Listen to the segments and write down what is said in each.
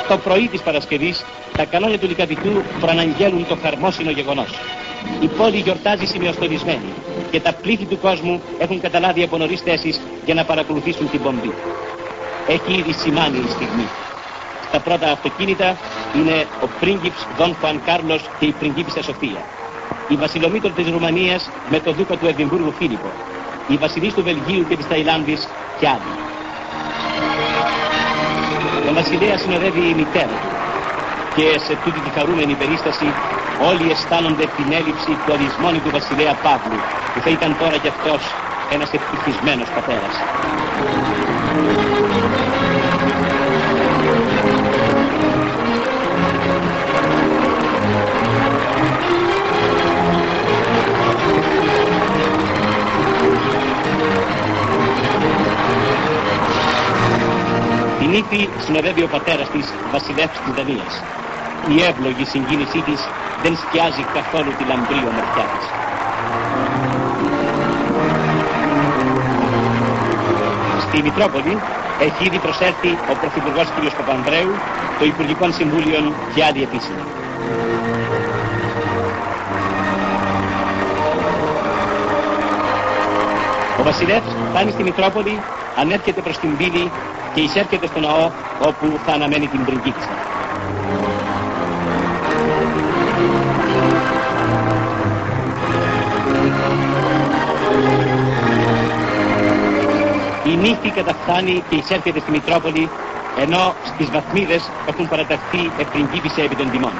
Το πρωί της Παρασκευής, τα κανόνια του Λυκαδικού προαναγγέλουν το χαρμόσυνο γεγονός. Η πόλη γιορτάζει σημειοστολισμένη και τα πλήθη του κόσμου έχουν καταλάβει από νωρίς θέσεις για να παρακολουθήσουν την πομπή. Έχει ήδη σημάνει η στιγμή. Στα πρώτα αυτοκίνητα είναι ο πρίγκιπς Δον Χουάν Κάρλος και η πριγκίπισσα Σοφία. Η βασιλομήτωρ της Ρουμανίας με το δούκα του Εδιμβούργου Φίλιππο. Η βασιλής του Βελγίου και της Ταϊλάνδης και άλλοι. Τον βασιλέα συνοδεύει η μητέρα του και σε τούτη τη χαρούμενη περίσταση όλοι αισθάνονται την έλλειψη του αδυσμόνητου βασιλέα Παύλου, που θα ήταν τώρα κι αυτός ένας ευτυχισμένος πατέρας. Την ύφη συνοδεύει ο πατέρας της, βασιλεύς της Δανίας. Η εύλογη συγκίνησή της δεν σκιάζει καθόλου τη λαμπρή ομορφιά της. Στη Μητρόπολη έχει ήδη προσέλθει ο Πρωθυπουργός κ. Παπανδρέου, το Υπουργικό Συμβούλιο και άλλοι επίσημοι. Ο βασιλεύς φτάνει στη Μητρόπολη, ανέρχεται προς την πύλη και εισέρχεται στο ναό όπου θα αναμένει την πριγκίπισσα. Η νύφη καταφθάνει και εισέρχεται στη Μητρόπολη, ενώ στις βαθμίδες έχουν παραταχθεί επριγκίπισσα επί των τιμών.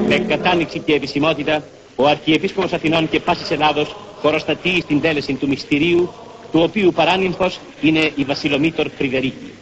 Με κατάνοιξη και επισημότητα, ο Αρχιεπίσκοπος Αθηνών και πάσης Ελλάδος χωροστατεί στην τέλεση του μυστηρίου, του οποίου παράνυμφος είναι η βασιλομήτωρ Φρυδερίκη.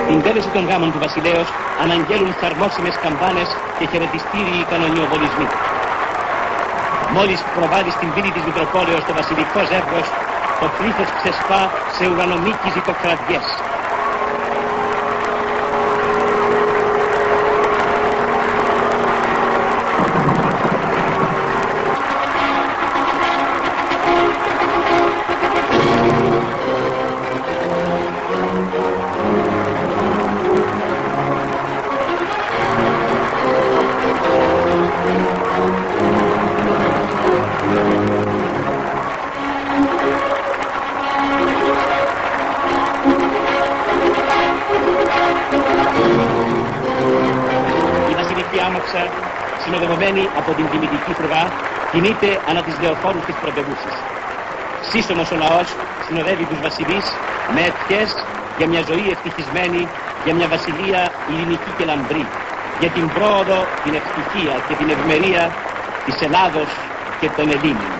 Την τέλεση των γάμων του βασιλέως αναγγέλουν χαρμόσιμες καμπάνες και χαιρετιστήριοι κανονιοβολισμοί. Μόλις προβάλλει στην πύλη της Μητροπόλεως το βασιλικό ζεύγος, το πλήθος ξεσπά σε ουρανομίκης υποκραδιές. Η βασιλική άμαξα, συνοδευμένη από την τιμητική φρουρά, κινείται ανά τις λεωφόρους της πρωτεύουσης. Σύσσωμος ο λαός συνοδεύει τους βασιλείς με ευχές για μια ζωή ευτυχισμένη, για μια βασιλεία ειρηνική και λαμπρή, για την πρόοδο, την ευτυχία και την ευημερία της Ελλάδος και των Ελλήνων.